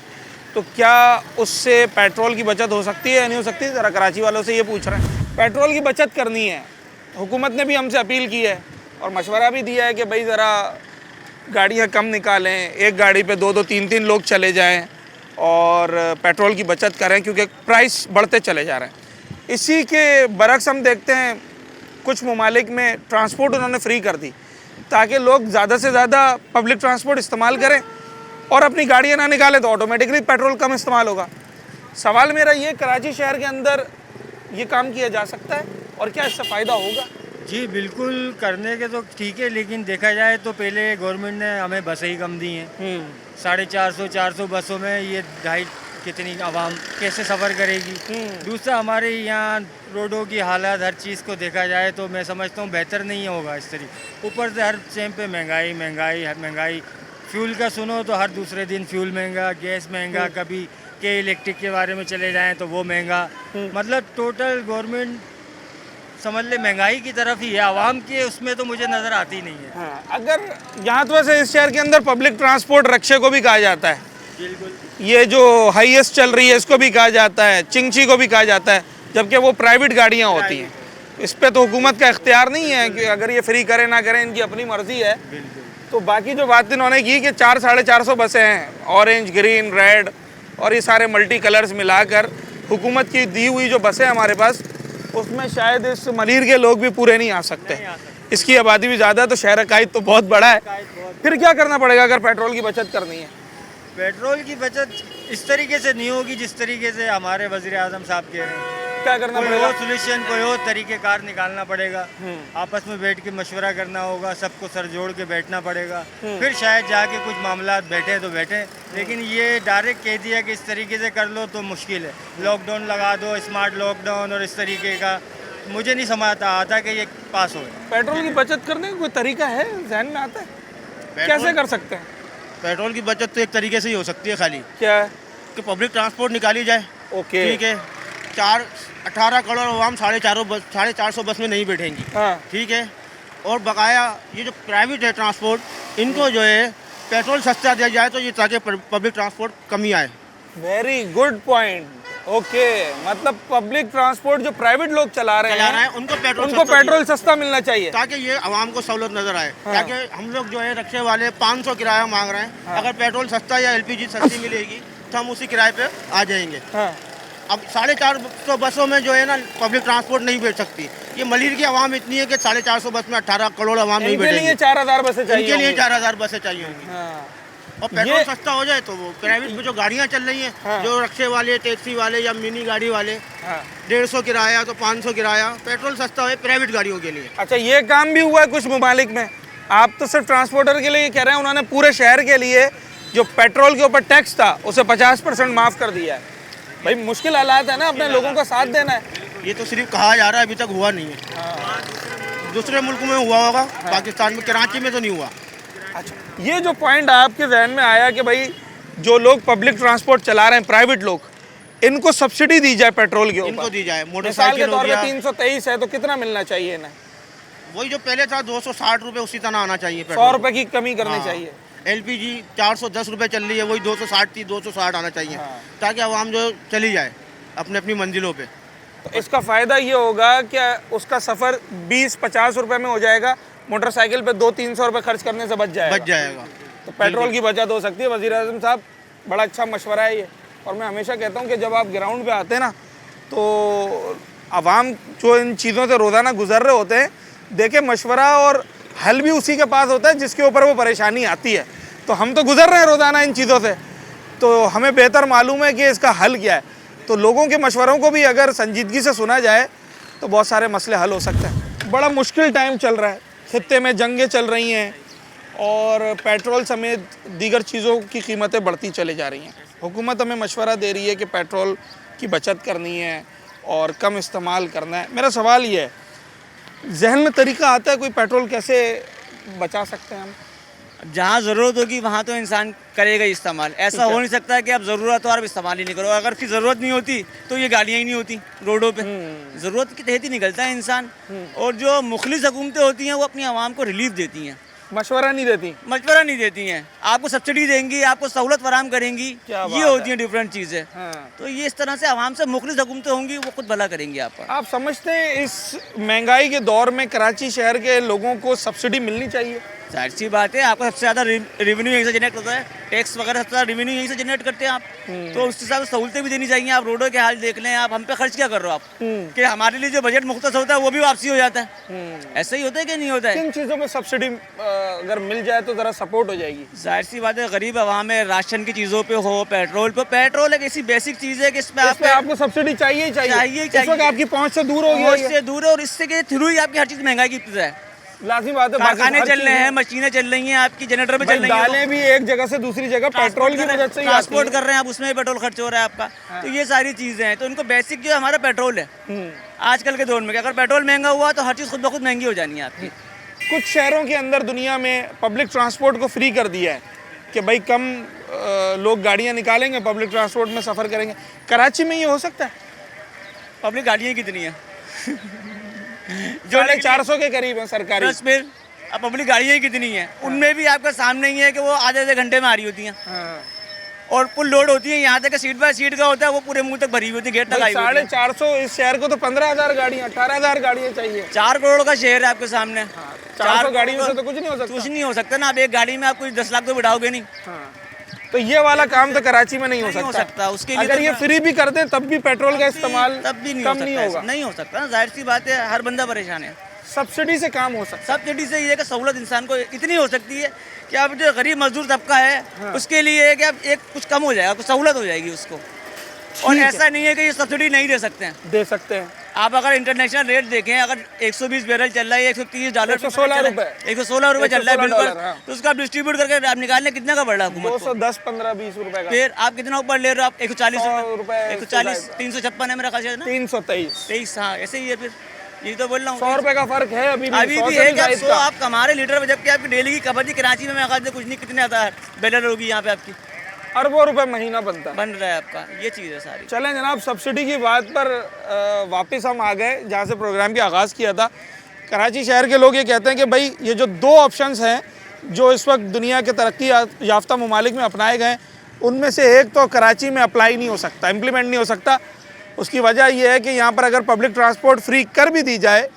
तो क्या उससे पेट्रोल की बचत हो सकती है या नहीं हो सकती? ज़रा कराची वालों से ये पूछ रहे हैं। पेट्रोल की बचत करनी है, हुकूमत ने भी हमसे अपील की है और मशवरा भी दिया है कि भाई ज़रा गाड़ियाँ कम निकालें, एक गाड़ी पे 2-2 3-3 लोग चले जाएं और पेट्रोल की बचत करें क्योंकि प्राइस बढ़ते चले जा रहे हैं। इसी के बरक्स हम देखते हैं कुछ ममालिक में ट्रांसपोर्ट उन्होंने फ्री कर दी ताकि लोग ज़्यादा से ज़्यादा पब्लिक ट्रांसपोर्ट इस्तेमाल करें और अपनी गाड़ियाँ ना निकालें तो ऑटोमेटिकली पेट्रोल कम इस्तेमाल होगा। सवाल मेरा ये, कराची शहर के अंदर ये काम किया जा सकता है और क्या इससे फ़ायदा होगा? जी बिल्कुल, करने के तो ठीक है, लेकिन देखा जाए तो पहले गवर्नमेंट ने हमें बसें ही कम दी हैं। 450 बसों में ये ढाई कितनी आवाम कैसे सफ़र करेगी? दूसरा हमारे यहाँ रोडों की हालत, हर चीज़ को देखा जाए तो मैं समझता हूँ बेहतर नहीं होगा इस तरीके। ऊपर से हर टाइम पे महंगाई, फ्यूल का सुनो तो हर दूसरे दिन फ्यूल महंगा, गैस महंगा, कभी के इलेक्ट्रिक के बारे में चले जाएं तो वो महंगा। मतलब टोटल गवर्नमेंट समझ ले महंगाई की तरफ ही है, आवाम के उसमें तो मुझे नज़र आती नहीं है। हाँ, अगर यहाँ तो वैसे इस शहर के अंदर पब्लिक ट्रांसपोर्ट रक्शे को भी कहा जाता है, बिल्कुल ये जो हाईएस्ट चल रही है इसको भी कहा जाता है, चिंगची को भी कहा जाता है, जबकि वो प्राइवेट गाड़ियाँ होती हैं। इस पर तो हुकूमत का इख्तियार नहीं है कि अगर ये फ्री करें ना करें, इनकी अपनी मर्जी है। तो बाकी जो बात इन्होंने की कि 400-450 बसें हैं, ऑरेंज, ग्रीन, रेड और ये सारे मल्टी कलर्स मिलाकर हुकूमत की दी हुई जो बसें हमारे पास, उसमें शायद इस मलीर के लोग भी पूरे नहीं आ सकते। इसकी आबादी भी ज़्यादा है तो शहर का तो बहुत बड़ा है। फिर क्या करना पड़ेगा अगर पेट्रोल की बचत करनी है? पेट्रोल की बचत इस तरीके से नहीं होगी जिस तरीके से हमारे वज़ीर आज़म साहब कह रहे हैं। क्या करना कोई पड़ेगा? और सोल्यूशन, कोई और तरीक़ेकार निकालना पड़ेगा, आपस में बैठ के मशवरा करना होगा, सबको सर जोड़ के बैठना पड़ेगा, फिर शायद जाके कुछ मामला बैठे तो बैठे। लेकिन ये डायरेक्ट कह दिया कि इस तरीके से कर लो तो मुश्किल है, लॉकडाउन लगा दो, स्मार्ट लॉकडाउन और इस तरीके का मुझे नहीं समझ आता कि ये पास हो। पेट्रोल की बचत करने का कोई तरीका है जहन में आता है? कैसे कर सकते हैं? पेट्रोल की बचत तो एक तरीके से ही हो सकती है, खाली क्या है? कि पब्लिक ट्रांसपोर्ट निकाली जाए। ओके, ठीक है, चार 18 करोड़ आवाम 450 बस में नहीं बैठेंगी। हाँ। ठीक है। और बकाया ये जो प्राइवेट है ट्रांसपोर्ट, इनको जो है पेट्रोल सस्ता दिया जाए तो ये ताकि पब्लिक ट्रांसपोर्ट कमी आए। Very good point. ओके, मतलब पब्लिक ट्रांसपोर्ट जो प्राइवेट लोग चला रहे हैं उनको पेट्रोल सस्ता मिलना चाहिए ताकि ये आवाम को सहूलत नजर आए। हाँ। ताकि हम लोग जो है रिक्शे वाले 500 किराया मांग रहे हैं, हाँ। अगर पेट्रोल सस्ता या एलपीजी सस्ती मिलेगी तो हम उसी किराए पे आ जाएंगे। हाँ। अब 450 बसों में जो है ना पब्लिक ट्रांसपोर्ट नहीं बैठ सकती। ये मलिर की आवाम इतनी है कि 450 बस में 18 करोड़ आवाम नहीं इनके बैठेंगे। लिए 4000 बसें चाहिए इनके लिए होंगी। 4000 बसें चाहिए होंगी। हाँ। और पेट्रोल सस्ता हो जाए तो वो प्राइवेट में जो गाड़ियाँ चल रही हैं, हाँ। जो रिक्शे वाले, टैक्सी वाले या मिनी गाड़ी वाले, 150 किराया तो 500 किराया, पेट्रोल सस्ता हो प्राइवेट गाड़ियों के लिए। अच्छा, ये काम भी हुआ है कुछ ममालिक में। आप तो सिर्फ ट्रांसपोर्टर के लिए कह रहे हैं, उन्होंने पूरे शहर के लिए जो पेट्रोल के ऊपर टैक्स था उसे 50% माफ़ कर दिया है। भाई मुश्किल हालात है ना, अपने लोगों का साथ देना है। ये तो सिर्फ कहा जा रहा है, अभी तक हुआ नहीं है। दूसरे मुल्क में हुआ होगा, पाकिस्तान में कराची में तो नहीं हुआ। अच्छा, ये जो पॉइंट आपके जहन में आया कि भाई जो लोग पब्लिक ट्रांसपोर्ट चला रहे हैं प्राइवेट लोग, इनको सब्सिडी दी जाए पेट्रोल के ऊपर, इनको दी जाए। मिसाल के मोटरसाइकिल हो तौर पे गया, 323 है तो कितना मिलना चाहिए इन्हें? वही जो पहले था 260 रुपये, उसी तरह आना चाहिए। 100 रुपए की कमी करनी हाँ। चाहिए। एलपीजी 410 रुपये चल रही है, वही 260 थी, 260 आना चाहिए। हाँ। ताकि आवाम जो चली जाए अपने अपनी मंजिलों पे। तो इसका फ़ायदा ये होगा कि उसका सफ़र 20-50 रुपए में हो जाएगा, मोटरसाइकिल पे 200-300 रुपए खर्च करने से बच जाएगा। तो पेट्रोल की बचत हो सकती है। वज़ीर आज़म साहब, बड़ा अच्छा मशवरा है ये। और मैं हमेशा कहता हूँ कि जब आप ग्राउंड पे आते हैं ना, तो आवाम जो इन चीज़ों से रोज़ाना गुजर रहे होते हैं, देखे मशवरा और हल भी उसी के पास होता है जिसके ऊपर वो परेशानी आती है। तो हम तो गुजर रहे हैं रोज़ाना इन चीज़ों से, तो हमें बेहतर मालूम है कि इसका हल क्या है। तो लोगों के मशवरों को भी अगर संजीदगी से सुना जाए तो बहुत सारे मसले हल हो सकते हैं। बड़ा मुश्किल टाइम चल रहा है, खित्ते में जंगें चल रही हैं और पेट्रोल समेत दीगर चीज़ों की कीमतें बढ़ती चली जा रही हैं। हुकूमत हमें मशवरा दे रही है कि पेट्रोल की बचत करनी है और कम इस्तेमाल करना है। मेरा सवाल ये है, जहन में तरीका आता है कोई पेट्रोल कैसे बचा सकते हैं हम? जहाँ ज़रूरत होगी वहाँ तो इंसान करेगा इस्तेमाल। ऐसा हो नहीं सकता है कि अब ज़रूरत हो और अब इस्तेमाल ही नहीं करो। अगर उसकी ज़रूरत नहीं होती तो ये गाड़ियाँ ही नहीं होती रोडों पे। ज़रूरत के तहत ही निकलता है इंसान। और जो मुखलिस हुकूमतें होती हैं वो अपनी आवाम को रिलीफ देती हैं, मशवरा नहीं देती हैं। आपको सब्सिडी देंगी, आपको सहूलत फराहम करेंगी, ये होती हैं डिफरेंट चीज़ें। हाँ। तो ये इस तरह से आवाम से मुखलिस हुकूमतें होंगी, वो खुद भला करेंगी आपका। आप समझते हैं इस महंगाई के दौर में कराची शहर के लोगों को सब्सिडी मिलनी चाहिए? जाहिर सी बात है, आपको सबसे ज़्यादा रेवेन्यू यहीं से जनरेट होता है। टैक्स वगैरह सबसे ज़्यादा रेवेन्यू यहीं से जनरेट करते हैं आप। तो उस हिसाब से सहूलतें भी देनी चाहिए। आप रोडों के हाल देख लें, आप हम पे खर्च क्या कर रहे हो आप, कि हमारे लिए जो बजट मुख्तस होता है वो भी वापसी हो जाता है। ऐसा ही होता है कि नहीं होता है? किन चीज़ों में सब्सिडी अगर मिल जाए तो ज़रा सपोर्ट हो जाएगी? जाहिर सी बात है, गरीब आवाम में राशन की चीज़ों पे हो, पेट्रोल पे। पेट्रोल एक ऐसी बेसिक चीज़ है कि इसमें आपको सब्सिडी चाहिए ही चाहिए। इस वक्त आपकी पहुँच से दूर हो गई है, से दूर, और इससे के थ्रू ही आपकी हर चीज़ महंगाई की इब्तिदा है। लाज़मी बात है। कारखाने चल रहे हैं, मशीनें चल रही हैं, आपकी जनरेटर पे चल रही हैं, दालें भी एक जगह से दूसरी जगह पेट्रोल की मदद से ही ट्रांसपोर्ट कर रहे हैं आप, उसमें भी पेट्रोल खर्च हो रहा है आपका। तो ये सारी चीज़ें हैं। तो इनको बेसिक जो हमारा पेट्रोल है आजकल के दौर में, अगर पेट्रोल महंगा हुआ तो हर चीज़ खुद ब खुद महंगी हो जानी है आपकी। कुछ शहरों के अंदर दुनिया में पब्लिक ट्रांसपोर्ट को फ्री कर दिया है कि भाई कम लोग गाड़ियाँ निकालेंगे, पब्लिक ट्रांसपोर्ट में सफ़र करेंगे। कराची में ये हो सकता है? पब्लिक गाड़ियाँ कितनी है? जो 450 के करीब है सरकारी। बस फिर अब पब्लिक गाड़ियाँ कितनी हैं, उनमें भी आपका सामने ही है कि वो आधे घंटे में आ रही होती हैं। और फुल लोड होती है, यहाँ तक कि सीट बाय सीट का होता है, वो पूरे मुंह तक भरी हुई होती है, गेट तक आई होती है। 450 इस शहर को तो 15,000 गाड़ियाँ, 18,000 गाड़ियाँ चाहिए। 4 करोड़ का शहर है आपके सामने। 400 गाड़ियों से तो कुछ नहीं हो सकता। कुछ नहीं हो सकता ना। आप एक गाड़ी में आप कुछ 10 लाख तो बिठाओगे नहीं। तो ये वाला काम तो कराची में नहीं हो सकता। उसके लिए अगर ये फ्री भी कर दें तब भी पेट्रोल का इस्तेमाल तब भी कम नहीं होगा। नहीं हो सकता। जाहिर सी बात है, हर बंदा परेशान है। सब्सिडी से काम हो सकता है। सब्सिडी से ये कि सहूलत इंसान को इतनी हो सकती है कि अब जो गरीब मजदूर तबका है उसके लिए है कि अब एक कुछ कम हो जाएगा, कुछ सहूलत हो जाएगी उसको। और ऐसा नहीं है कि ये सब्सिडी नहीं दे सकते हैं, दे सकते हैं। आप अगर इंटरनेशनल रेट देखें, अगर 120 बैरल चल रहा है, 130 डॉलर, 116 रुपए, 116 रुपये चल रहा है बिल्कुल, तो उसका आप डिस्ट्रीब्यूट करके आप निकालने कितना का बढ़ रहा है हुकूमत को? 210, 15, 20 रुपए का। फिर आप कितना ऊपर ले रहे हो आप? 140 रुपए, 140, 356 है मेरा ख्याल है ना, 323। हाँ ऐसे ही है। फिर यही तो बोल रहा हूँ, 100 रुपए का फर्क है अभी भी है कि आप 100 आप कमा रहे लीटर में, जबकि आपकी डेली की खपत ही कराची में मैं ख्याल से कुछ नहीं, कितने आता है बैरल होगी यहाँ पे आपकी? अरबों रुपए महीना बनता है, बन रहा है आपका, ये चीज़ है सारी। चलें जनाब, सब्सिडी की बात पर वापस हम आ गए जहाँ से प्रोग्राम की आगाज़ किया था। कराची शहर के लोग ये कहते हैं कि भाई ये जो दो ऑप्शंस हैं जो इस वक्त दुनिया के तरक्की याफ्ता ममालिक में अपनाए गए, उनमें से एक तो कराची में अप्लाई नहीं हो सकता, इम्प्लीमेंट नहीं हो सकता। उसकी वजह यह है कि यहाँ पर अगर पब्लिक ट्रांसपोर्ट फ्री कर भी दी जाए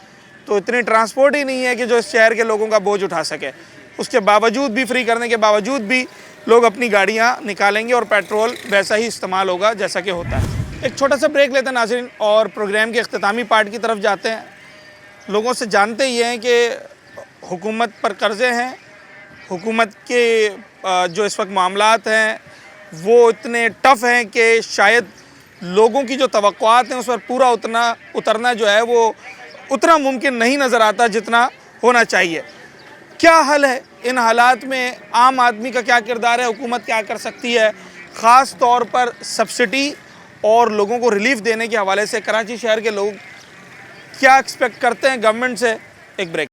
तो इतनी ट्रांसपोर्ट ही नहीं है कि जो इस शहर के लोगों का बोझ उठा सके। उसके बावजूद भी, फ्री करने के बावजूद भी लोग अपनी गाड़ियाँ निकालेंगे और पेट्रोल वैसा ही इस्तेमाल होगा जैसा कि होता है। एक छोटा सा ब्रेक लेते हैं नाज़रीन और प्रोग्राम के अख्तामी पार्ट की तरफ जाते हैं। लोगों से जानते ही हैं कि हुकूमत पर कर्ज़े हैं, हुकूमत के जो इस वक्त मामलात हैं वो इतने टफ़ हैं कि शायद लोगों की जो तवक्कुआत हैं उस पर पूरा उतरना जो है वो उतना मुमकिन नहीं नज़र आता जितना होना चाहिए। क्या हल है इन हालात में? आम आदमी का क्या किरदार है? हुकूमत क्या कर सकती है? ख़ास तौर पर सब्सिडी और लोगों को रिलीफ देने के हवाले से कराची शहर के लोग क्या एक्सपेक्ट करते हैं गवर्नमेंट से? एक ब्रेक।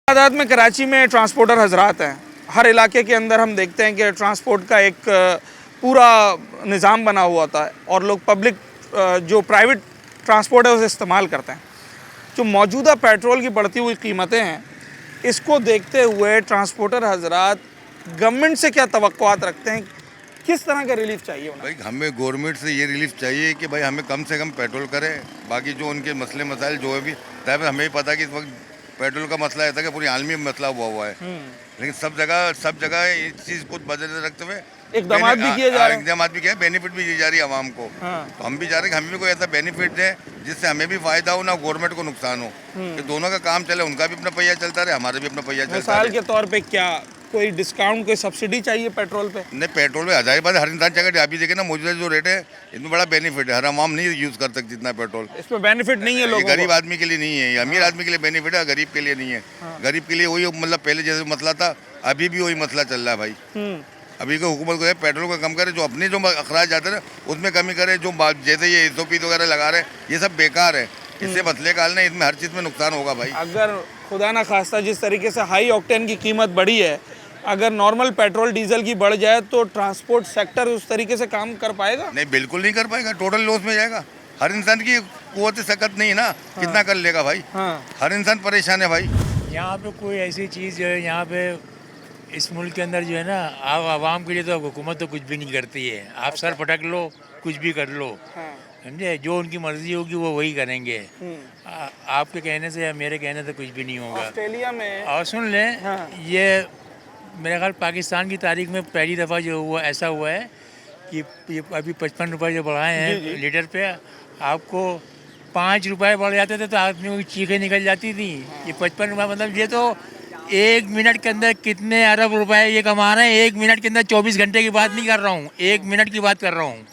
तादाद में कराची में ट्रांसपोर्टर हजरात हैं। हर इलाके के अंदर हम देखते हैं कि ट्रांसपोर्ट का एक पूरा निज़ाम बना हुआ होता है और लोग पब्लिक जो प्राइवेट ट्रांसपोर्ट है उसे इस्तेमाल करते हैं। जो मौजूदा पेट्रोल की बढ़ती हुई कीमतें हैं, इसको देखते हुए ट्रांसपोर्टर हजरात गवर्नमेंट से क्या तवक्कुआत रखते हैं? किस तरह का रिलीफ चाहिए उन्हें? भाई हमें गवर्नमेंट से ये रिलीफ चाहिए कि भाई हमें कम से कम पेट्रोल करे। बाकी जो उनके मसले मसाइल जो है भी हमें ही पता है कि इस वक्त पेट्रोल का मसला ऐसा कि पूरी आलमी में मसला हुआ है, लेकिन सब जगह इस चीज़ को बदले रखते हुए इकदामात भी किए जा रहे हैं। इकदामात भी किए, बेनिफिट भी दी जा रही है आवाम को। तो हम भी चाह रहे हैं कि हमें भी कोई ऐसा बेनिफिट दे जिससे हमें भी फायदा हो ना गवर्नमेंट को नुकसान हो, कि दोनों का काम चले, उनका भी अपना पहिया चलता रहे, हमारा भी अपना पहिया चलता रहे। मिसाल के तौर पे क्या कोई डिस्काउंट, कोई सब्सिडी चाहिए पेट्रोल पे? नहीं, पेट्रोल पे हज़ार बात हर इंसान चाहेगा। अभी देखे ना मौजूदा जो रेट है इसमें बड़ा बेनिफिट है, हर आवाम नहीं यूज़ कर सकती इतना पेट्रोल। इसमें बेनिफिट नहीं है लोगों को। गरीब आदमी के लिए नहीं है, अमीर आदमी के लिए बेनिफिट है, गरीब के लिए नहीं है। गरीब के लिए वही मतलब पहले जैसे मसला था अभी भी वही मसला चल रहा है भाई। अभी को हुकूमत को है पेट्रोल को कम करे, जो अपने जो अखराज जाते हैं उसमें कमी करे। जो जैसे ये SOP वगैरह लगा रहे ये सब बेकार है, इससे मसले का हल नहीं, इसमें हर चीज़ में नुकसान होगा भाई। अगर खुदा ना खास्ता जिस तरीके से हाई ऑक्टेन की कीमत बढ़ी है, अगर नॉर्मल पेट्रोल डीजल की बढ़ जाए तो ट्रांसपोर्ट सेक्टर उस तरीके से काम कर पाएगा? नहीं, बिल्कुल नहीं कर पाएगा, टोटल लॉस में जाएगा। हर इंसान की कुव्वत सकत नहीं है ना, कितना कर लेगा भाई। हर इंसान परेशान है भाई। यहाँ पे कोई ऐसी चीज़ जो है यहाँ पे इस मुल्क के अंदर जो है ना, आप आवाम के लिए तो हुकूमत तो कुछ भी नहीं करती है। आप सर पटक लो, कुछ भी कर लो, समझे, जो उनकी मर्जी होगी वो वही करेंगे। आपके कहने से या मेरे कहने से कुछ भी नहीं होगा। ऑस्ट्रेलिया में और सुन लें, ये मेरे ख्याल पाकिस्तान की तारीख में पहली दफ़ा जो हुआ ऐसा हुआ है कि ये अभी 55 रुपये जो बढ़ाए हैं लीटर पे, आपको 5 रुपये बढ़ जाते थे तो आदमी की चीखें निकल जाती थी। ये 55 रुपये मतलब ये तो 1 मिनट के अंदर कितने अरब रुपए ये कमा रहे हैं। 1 मिनट के अंदर 24 घंटे की बात नहीं कर रहा हूँ, 1 मिनट की बात कर रहा हूँ।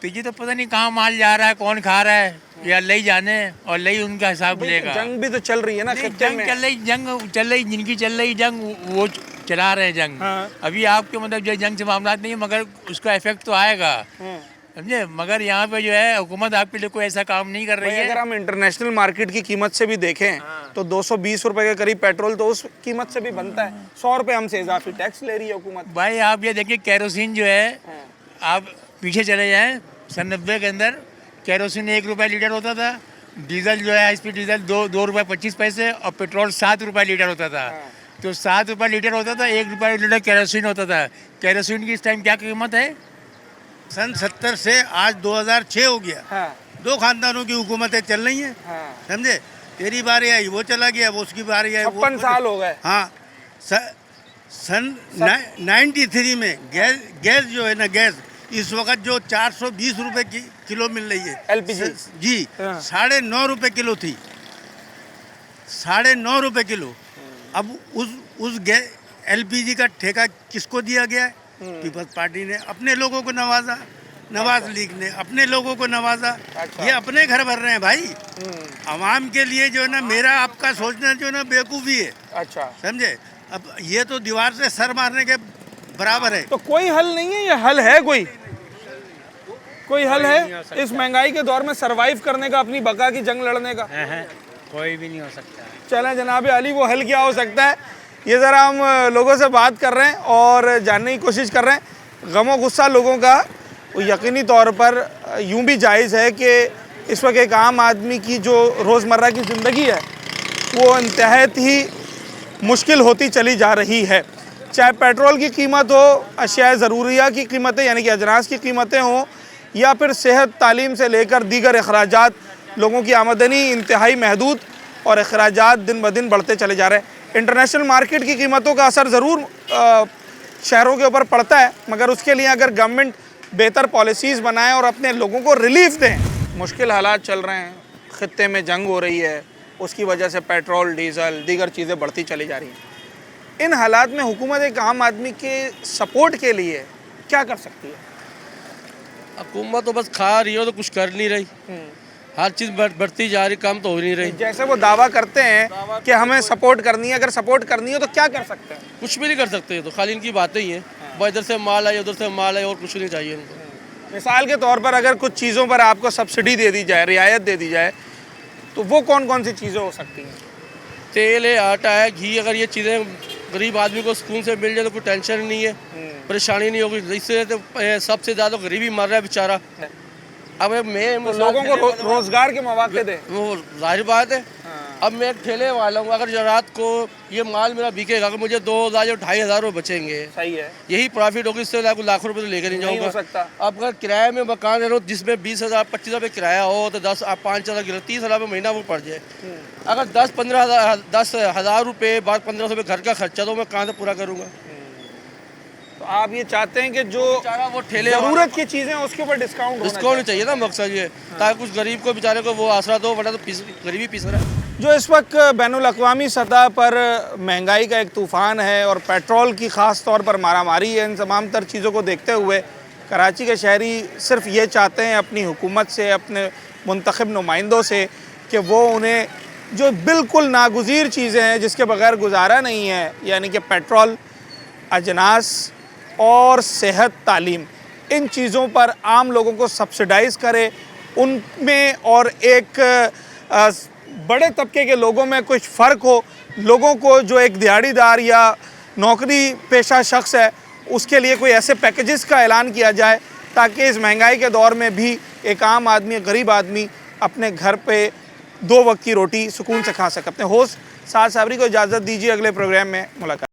तो ये तो पता नहीं कहाँ माल जा रहा है, कौन खा रहा है, या अल्लाह ही जाने, और अल्लाह ही उनका हिसाब लेगा। जंग भी तो चल रही है ना, जंग चल रही, जिनकी चल रही जंग वो चला रहे हैं जंग। अभी आपके मतलब जो जंग से मामला नहीं है, मगर उसका इफेक्ट तो आएगा, समझे। मगर यहाँ पे जो है हुकूमत आपके लिए कोई ऐसा काम नहीं कर रही है। अगर हम इंटरनेशनल मार्केट की कीमत से भी देखें तो 220 रुपए के करीब पेट्रोल तो उस कीमत से भी बनता है। 100 रुपए हमसे इजाफी टैक्स ले रही है हुकूमत। भाई आप ये देखिए, केरोसिन जो है, आप पीछे चले जाएं, सन 90 के अंदर केरोसिन 1 रुपये लीटर होता था, डीजल जो है हाई-स्पीड डीजल 2 रुपये 25 पैसे, और पेट्रोल 7 रुपये लीटर होता था। तो 7 रुपये लीटर होता था, 1 रुपये लीटर केरोसिन होता था। केरोसिन की इस टाइम क्या कीमत है? सन 70 से आज 2006 हो गया। 2 खानदानों की हुकूमतें चल रही हैं, समझे। तेरी बारी आई वो चला गया, वो उसकी बारी आई 56 साल हो गए। हाँ, सन 93 में गैस जो है ना, गैस इस वक्त जो 420 रुपए की किलो मिल रही है LPG जी, 9.5 रुपए किलो थी, 9.5 रुपए किलो। अब उस LPG का ठेका किसको दिया गया है? पीपल्स पार्टी ने अपने लोगों को नवाजा, नवाज लीग ने अपने लोगों को नवाजा। ये अपने घर भर रहे हैं भाई। आवाम के लिए जो है ना, मेरा आपका सोचना जो है ना बेवकूफ़ी है। अच्छा, समझे। अब ये तो दीवार से सर मारने के बराबर है। तो कोई हल नहीं है? ये हल है कोई हल है इस महंगाई के दौर में सरवाइव करने का, अपनी बका की जंग लड़ने का? कोई भी नहीं हो सकता। चलें जनाब अली, वो हल क्या हो सकता है, ये ज़रा हम लोगों से बात कर रहे हैं और जानने की कोशिश कर रहे हैं। गम और गुस्सा लोगों का यकीनी तौर पर यूं भी जायज़ है कि इस वक्त एक आम आदमी की जो रोज़मर्रा की ज़िंदगी है वो इंतहायत ही मुश्किल होती चली जा रही है। चाहे पेट्रोल की कीमत हो, अशिया ज़रूरिया की कीमतें यानी कि अजनास की कीमतें हों, या फिर सेहत तालीम से लेकर दीगर अखराजात, लोगों की आमदनी इंतहाई महदूद और अखराजात दिन ब दिन बढ़ते चले जा रहे हैं। इंटरनेशनल मार्केट की कीमतों का असर ज़रूर शहरों के ऊपर पड़ता है, मगर उसके लिए अगर गवर्नमेंट बेहतर पॉलिसीज़ बनाए और अपने लोगों को रिलीफ दें। मुश्किल हालात चल रहे हैं, ख़ित्ते में जंग हो रही है, उसकी वजह से पेट्रोल, डीज़ल, दीगर चीज़ें बढ़ती चली जा रही हैं। इन हालात में हुकूमत एक आम आदमी के सपोर्ट के लिए क्या कर सकती है? हुकूमत तो बस खा रही है, तो कुछ कर नहीं रही। हर चीज़ बढ़ती जा रही, काम तो हो नहीं रही। जैसे वो दावा करते हैं कि हमें सपोर्ट करनी है, अगर सपोर्ट करनी है तो क्या कर सकते हैं? कुछ भी नहीं कर सकते, तो खाली इनकी बातें ही हैं। बस इधर से माल आए, उधर से माल आए, और कुछ नहीं चाहिए इनको। मिसाल के तौर पर अगर कुछ चीज़ों पर आपको सब्सिडी दे दी जाए, रियायत दे दी जाए, तो वो कौन कौन सी चीज़ें हो सकती हैं? तेल है, आटा है, घी, अगर ये चीज़ें गरीब आदमी को सुकून से मिल जाए तो कोई टेंशन नहीं है, परेशानी नहीं होगी। इससे तो सबसे ज़्यादा गरीबी मर रहा है बेचारा। अब मैं तो लोगों को रोज़गार के मौके दे, वो जाहिर बात है। अब मैं एक ठेले वाला हूँ, अगर रात को ये माल मेरा बिकेगा, अगर मुझे 2000 या 2500 रुपये बचेंगे, सही है, यही प्रॉफिट होगी। इससे लाखों रुपये तो लेकर नहीं जाऊँगा। हो सकता। अब अगर किराए में मकान रह रहा हो जिसमें 20,000 25,000 रुपये किराया हो, तो 5,000 30,000 रुपये महीना वो पड़ जाए। अगर 10,000 रुपये बाद 1500 रुपये घर का खर्चा, तो मैं कहाँ से पूरा करूँगा? तो आप ये चाहते हैं कि जो वो ठेले ज़रूरत की चीज़ें उसके ऊपर डिस्काउंट चाहिए ना, मकसद ये, ताकि कुछ गरीब को बेचारे को वो आसरा दो, वरना तो गरीबी पीस रहा है। जो इस वक्त बैनुल-अक़वामी सतह पर महंगाई का एक तूफ़ान है और पेट्रोल की ख़ास तौर पर मारामारी है, इन तमाम तर चीज़ों को देखते हुए कराची के शहरी सिर्फ ये चाहते हैं अपनी हुकूमत से, अपने मुंतखब नुमाइंदों से, कि वो उन्हें जो बिल्कुल नागुज़ीर चीज़ें हैं जिसके बगैर गुजारा नहीं है, यानी कि पेट्रोल, अजनास और सेहत तालीम, इन चीज़ों पर आम लोगों को सब्सिडाइज़ करे, उनमें और एक बड़े तबके के लोगों में कुछ फ़र्क हो। लोगों को जो एक दिहाड़ीदार या नौकरी पेशा शख्स है उसके लिए कोई ऐसे पैकेजेस का ऐलान किया जाए ताकि इस महंगाई के दौर में भी एक आम आदमी, गरीब आदमी अपने घर पे 2 वक्त की रोटी सुकून से खा सके। अपने होस्ट साद साबरी को इजाज़त दीजिए, अगले प्रोग्राम में मुलाकात।